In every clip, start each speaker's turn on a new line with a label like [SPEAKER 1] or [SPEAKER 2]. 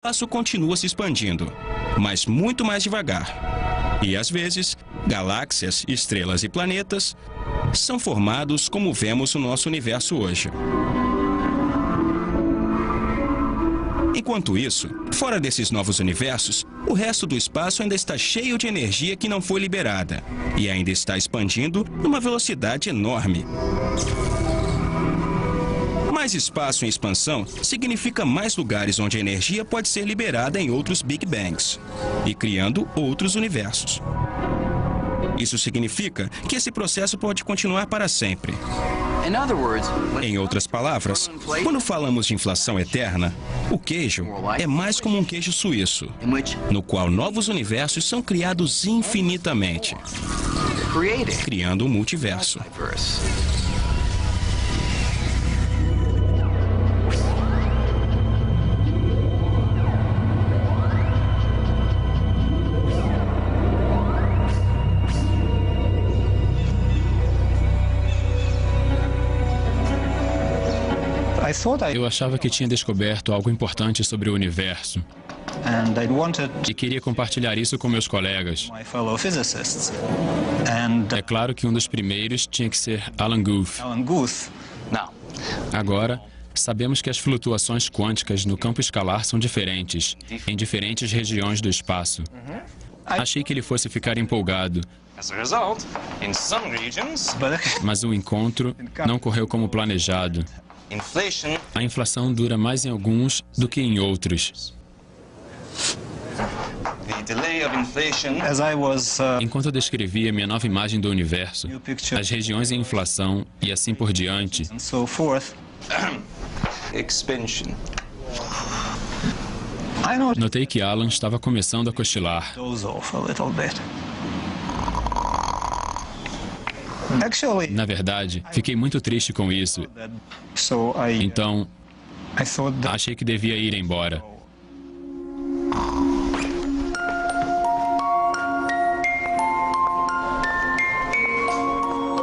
[SPEAKER 1] espaço continua se expandindo, mas muito mais devagar. E, às vezes, galáxias, estrelas e planetas são formados como vemos no nosso universo hoje. Enquanto isso, fora desses novos universos, o resto do espaço ainda está cheio de energia que não foi liberada e ainda está expandindo numa velocidade enorme. Mais espaço em expansão significa mais lugares onde a energia pode ser liberada em outros Big Bangs e criando outros universos. Isso significa que esse processo pode continuar para sempre. Em outras palavras, quando falamos de inflação eterna, o queijo é mais como um queijo suíço, no qual novos universos são criados infinitamente, criando um multiverso.
[SPEAKER 2] Eu achava que tinha descoberto algo importante sobre o universo e queria compartilhar isso com meus colegas. É claro que um dos primeiros tinha que ser Alan Guth. Agora, sabemos que as flutuações quânticas no campo escalar são diferentes, em diferentes regiões do espaço. Achei que ele fosse ficar empolgado, mas o encontro não correu como planejado. A inflação dura mais em alguns do que em outros. Enquanto eu descrevia minha nova imagem do universo, as regiões em inflação e assim por diante, notei que Alan estava começando a cochilar. Na verdade, fiquei muito triste com isso. Então, achei que devia ir embora.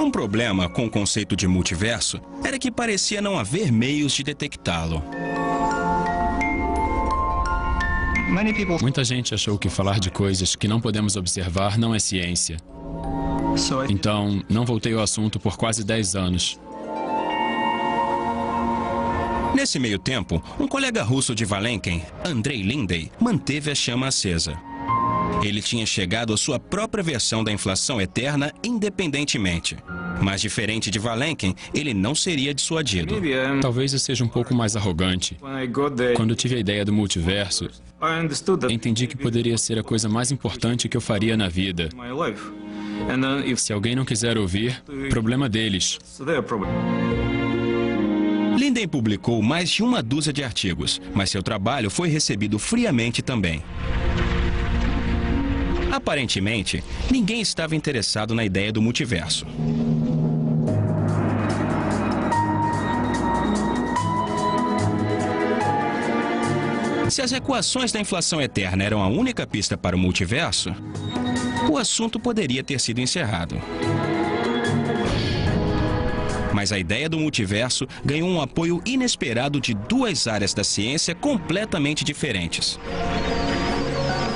[SPEAKER 1] Um problema com o conceito de multiverso era que parecia não haver meios de detectá-lo.
[SPEAKER 2] Muita gente achou que falar de coisas que não podemos observar não é ciência. Então, não voltei ao assunto por quase 10 anos.
[SPEAKER 1] Nesse meio tempo, um colega russo de Valenken, Andrei Lindey, manteve a chama acesa. Ele tinha chegado à sua própria versão da inflação eterna independentemente. Mas diferente de Valenken, ele não seria dissuadido.
[SPEAKER 2] Talvez eu seja um pouco mais arrogante. Quando tive a ideia do multiverso, entendi que poderia ser a coisa mais importante que eu faria na vida. Se alguém não quiser ouvir, problema deles.
[SPEAKER 1] Lindey publicou mais de uma dúzia de artigos, mas seu trabalho foi recebido friamente também. Aparentemente, ninguém estava interessado na ideia do multiverso. Se as equações da inflação eterna eram a única pista para o multiverso, o assunto poderia ter sido encerrado. Mas a ideia do multiverso ganhou um apoio inesperado de duas áreas da ciência completamente diferentes.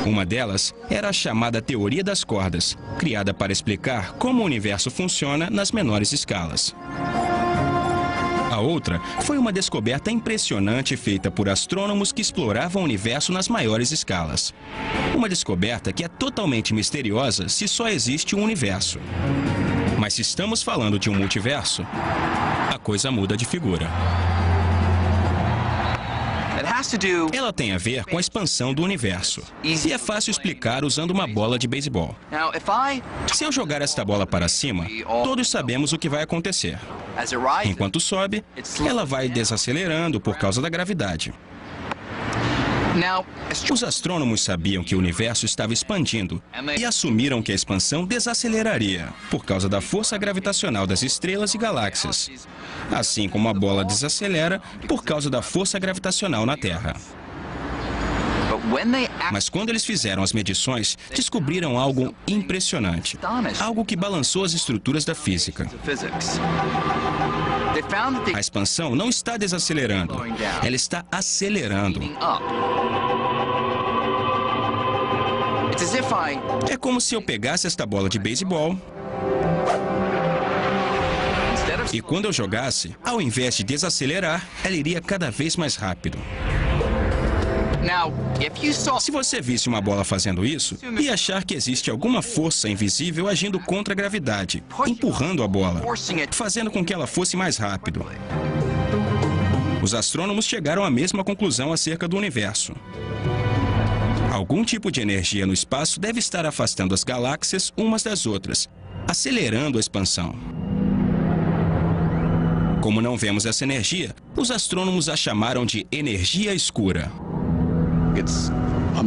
[SPEAKER 1] Uma delas era a chamada teoria das cordas, criada para explicar como o universo funciona nas menores escalas. A outra foi uma descoberta impressionante feita por astrônomos que exploravam o universo nas maiores escalas. Uma descoberta que é totalmente misteriosa se só existe um universo. Mas se estamos falando de um multiverso, a coisa muda de figura. Ela tem a ver com a expansão do universo. E é fácil explicar usando uma bola de beisebol. Se eu jogar esta bola para cima, todos sabemos o que vai acontecer. Enquanto sobe, ela vai desacelerando por causa da gravidade. Os astrônomos sabiam que o universo estava expandindo e assumiram que a expansão desaceleraria por causa da força gravitacional das estrelas e galáxias, assim como a bola desacelera por causa da força gravitacional na Terra. Mas quando eles fizeram as medições, descobriram algo impressionante, algo que balançou as estruturas da física. A expansão não está desacelerando, ela está acelerando. É como se eu pegasse esta bola de beisebol e quando eu jogasse, ao invés de desacelerar, ela iria cada vez mais rápido. Se você visse uma bola fazendo isso, ia achar que existe alguma força invisível agindo contra a gravidade, empurrando a bola, fazendo com que ela fosse mais rápido. Os astrônomos chegaram à mesma conclusão acerca do universo. Algum tipo de energia no espaço deve estar afastando as galáxias umas das outras, acelerando a expansão. Como não vemos essa energia, os astrônomos a chamaram de energia escura.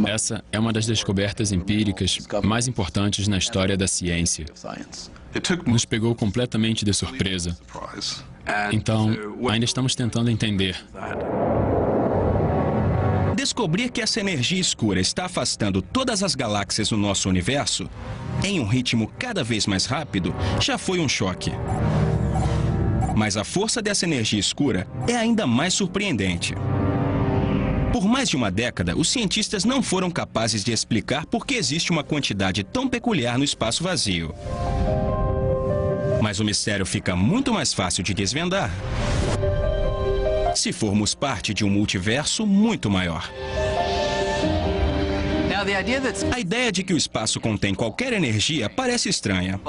[SPEAKER 2] Essa é uma das descobertas empíricas mais importantes na história da ciência. Nos pegou completamente de surpresa. Então, ainda estamos tentando entender.
[SPEAKER 1] Descobrir que essa energia escura está afastando todas as galáxias no nosso universo, em um ritmo cada vez mais rápido, já foi um choque. Mas a força dessa energia escura é ainda mais surpreendente. Por mais de uma década, os cientistas não foram capazes de explicar por que existe uma quantidade tão peculiar no espaço vazio. Mas o mistério fica muito mais fácil de desvendar se formos parte de um multiverso muito maior. A ideia de que o espaço contém qualquer energia parece estranha,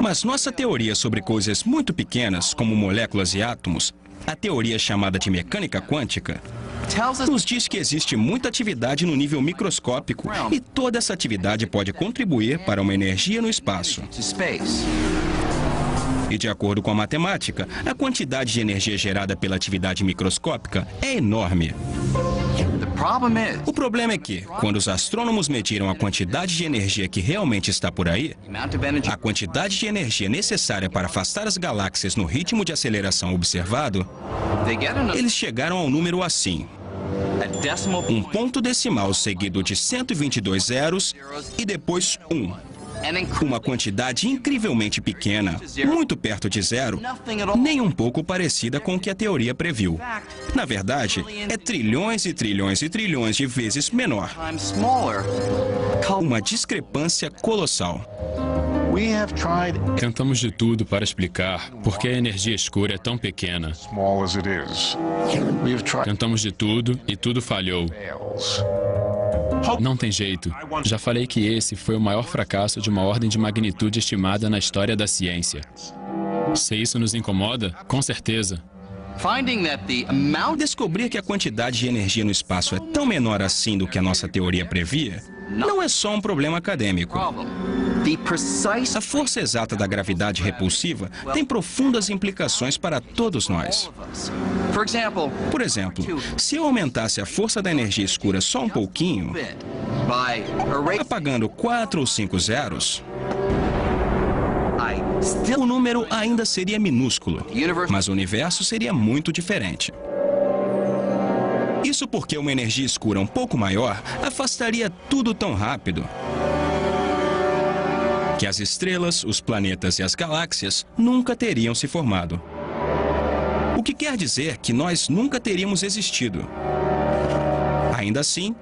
[SPEAKER 1] mas nossa teoria sobre coisas muito pequenas, como moléculas e átomos, a teoria chamada de mecânica quântica, nos diz que existe muita atividade no nível microscópico e toda essa atividade pode contribuir para uma energia no espaço. E de acordo com a matemática, a quantidade de energia gerada pela atividade microscópica é enorme. O problema é que, quando os astrônomos mediram a quantidade de energia que realmente está por aí, a quantidade de energia necessária para afastar as galáxias no ritmo de aceleração observado, eles chegaram ao número assim: um ponto decimal seguido de 122 zeros e depois 1. Uma quantidade incrivelmente pequena, muito perto de zero, nem um pouco parecida com o que a teoria previu. Na verdade, é trilhões e trilhões e trilhões de vezes menor. Uma discrepância colossal.
[SPEAKER 2] Tentamos de tudo para explicar por que a energia escura é tão pequena. Tentamos de tudo e tudo falhou. Não tem jeito. Já falei que esse foi o maior fracasso de uma ordem de magnitude estimada na história da ciência. Se isso nos incomoda, com certeza.
[SPEAKER 1] Descobrir que a quantidade de energia no espaço é tão menor assim do que a nossa teoria previa, não é só um problema acadêmico. A força exata da gravidade repulsiva tem profundas implicações para todos nós. Por exemplo, se eu aumentasse a força da energia escura só um pouquinho, apagando 4 ou 5 zeros, o número ainda seria minúsculo, mas o universo seria muito diferente. Isso porque uma energia escura um pouco maior afastaria tudo tão rápido que as estrelas, os planetas e as galáxias nunca teriam se formado. O que quer dizer que nós nunca teríamos existido. Ainda assim,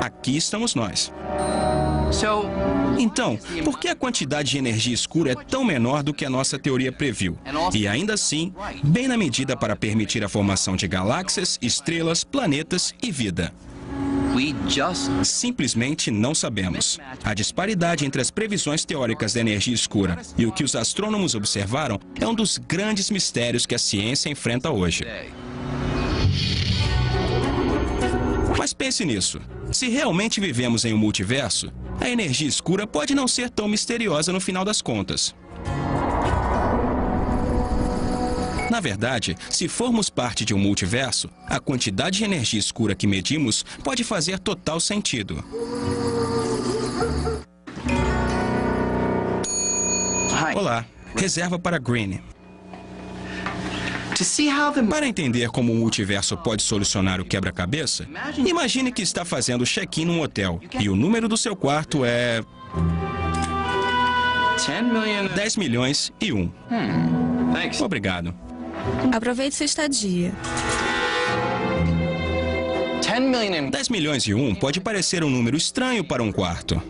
[SPEAKER 1] aqui estamos nós. Então, por que a quantidade de energia escura é tão menor do que a nossa teoria previu? E ainda assim, bem na medida para permitir a formação de galáxias, estrelas, planetas e vida. Simplesmente não sabemos. A disparidade entre as previsões teóricas da energia escura e o que os astrônomos observaram é um dos grandes mistérios que a ciência enfrenta hoje. Mas pense nisso. Se realmente vivemos em um multiverso, a energia escura pode não ser tão misteriosa no final das contas. Na verdade, se formos parte de um multiverso, a quantidade de energia escura que medimos pode fazer total sentido. Olá, reserva para Green. Para entender como o multiverso pode solucionar o quebra-cabeça, imagine que está fazendo check-in num hotel e o número do seu quarto é 10 milhões e 1. Obrigado.
[SPEAKER 3] Aproveite sua estadia.
[SPEAKER 1] 10 milhões e um pode parecer um número estranho para um quarto.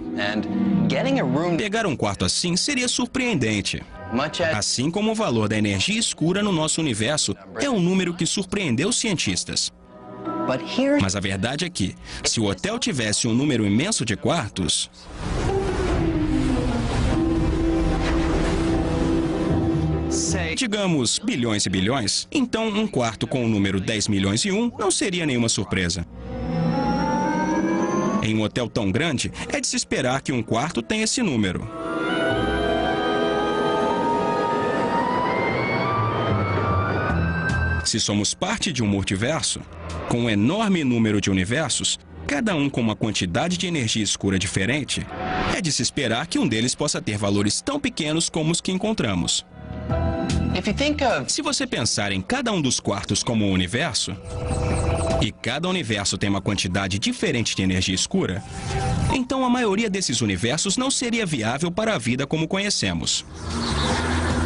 [SPEAKER 1] Pegar um quarto assim seria surpreendente. Assim como o valor da energia escura no nosso universo é um número que surpreendeu os cientistas. Mas a verdade é que, se o hotel tivesse um número imenso de quartos, digamos bilhões e bilhões, então um quarto com o número 10 milhões e um não seria nenhuma surpresa. Em um hotel tão grande, é de se esperar que um quarto tenha esse número. Se somos parte de um multiverso, com um enorme número de universos, cada um com uma quantidade de energia escura diferente, é de se esperar que um deles possa ter valores tão pequenos como os que encontramos. Se você pensar em cada um dos quartos como um universo, e cada universo tem uma quantidade diferente de energia escura, então a maioria desses universos não seria viável para a vida como conhecemos.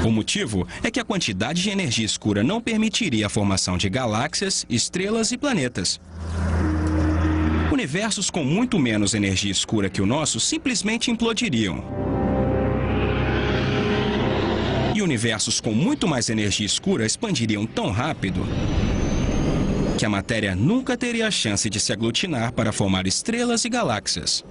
[SPEAKER 1] O motivo é que a quantidade de energia escura não permitiria a formação de galáxias, estrelas e planetas. Universos com muito menos energia escura que o nosso simplesmente implodiriam. E universos com muito mais energia escura expandiriam tão rápido que a matéria nunca teria a chance de se aglutinar para formar estrelas e galáxias.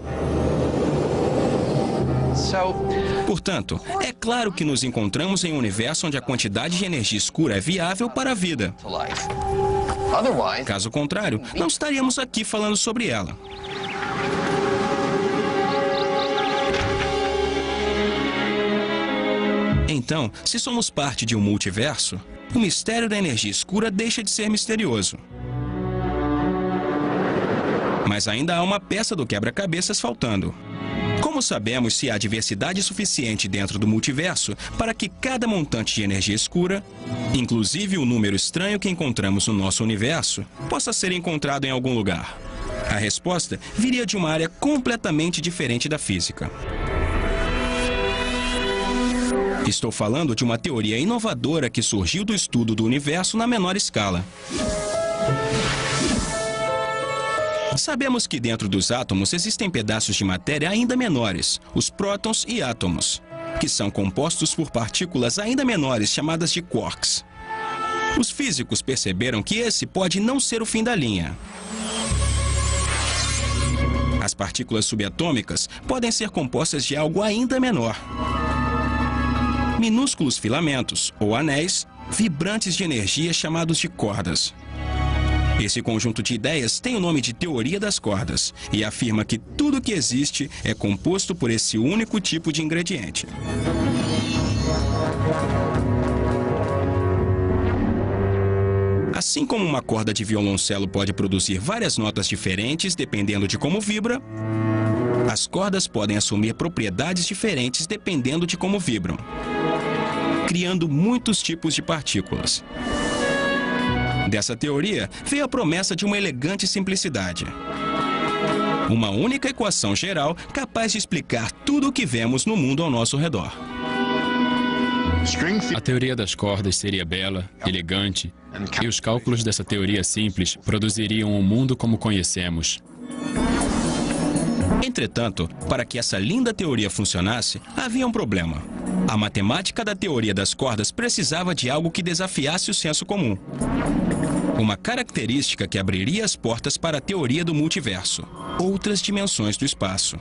[SPEAKER 1] Portanto, é claro que nos encontramos em um universo onde a quantidade de energia escura é viável para a vida. Caso contrário, não estaríamos aqui falando sobre ela. Então, se somos parte de um multiverso, o mistério da energia escura deixa de ser misterioso. Mas ainda há uma peça do quebra-cabeças faltando. Como sabemos se há diversidade suficiente dentro do multiverso para que cada montante de energia escura, inclusive o número estranho que encontramos no nosso universo, possa ser encontrado em algum lugar? A resposta viria de uma área completamente diferente da física. Estou falando de uma teoria inovadora que surgiu do estudo do universo na menor escala. Sabemos que dentro dos átomos existem pedaços de matéria ainda menores, os prótons e átomos, que são compostos por partículas ainda menores chamadas de quarks. Os físicos perceberam que esse pode não ser o fim da linha. As partículas subatômicas podem ser compostas de algo ainda menor. Minúsculos filamentos, ou anéis, vibrantes de energia chamados de cordas. Esse conjunto de ideias tem o nome de teoria das cordas e afirma que tudo que existe é composto por esse único tipo de ingrediente. Assim como uma corda de violoncelo pode produzir várias notas diferentes dependendo de como vibra, as cordas podem assumir propriedades diferentes dependendo de como vibram, criando muitos tipos de partículas. Dessa teoria veio a promessa de uma elegante simplicidade. Uma única equação geral capaz de explicar tudo o que vemos no mundo ao nosso redor.
[SPEAKER 2] A teoria das cordas seria bela, elegante, e os cálculos dessa teoria simples produziriam o mundo como conhecemos.
[SPEAKER 1] Entretanto, para que essa linda teoria funcionasse, havia um problema. A matemática da teoria das cordas precisava de algo que desafiasse o senso comum. Uma característica que abriria as portas para a teoria do multiverso, outras dimensões do espaço.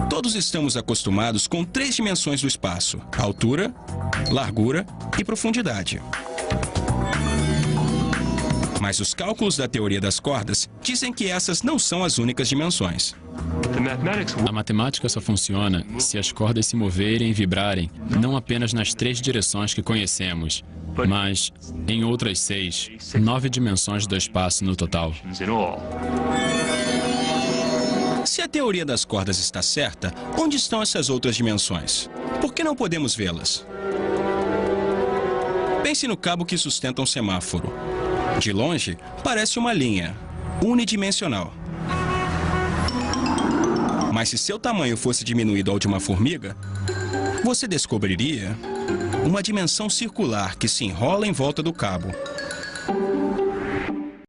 [SPEAKER 1] Todos estamos acostumados com 3 dimensões do espaço: altura, largura e profundidade. Mas os cálculos da teoria das cordas dizem que essas não são as únicas dimensões.
[SPEAKER 2] A matemática só funciona se as cordas se moverem e vibrarem, não apenas nas 3 direções que conhecemos, mas em outras 6, 9 dimensões do espaço no total.
[SPEAKER 1] Se a teoria das cordas está certa, onde estão essas outras dimensões? Por que não podemos vê-las? Pense no cabo que sustenta um semáforo. De longe, parece uma linha, unidimensional. Mas se seu tamanho fosse diminuído ao de uma formiga, você descobriria uma dimensão circular que se enrola em volta do cabo.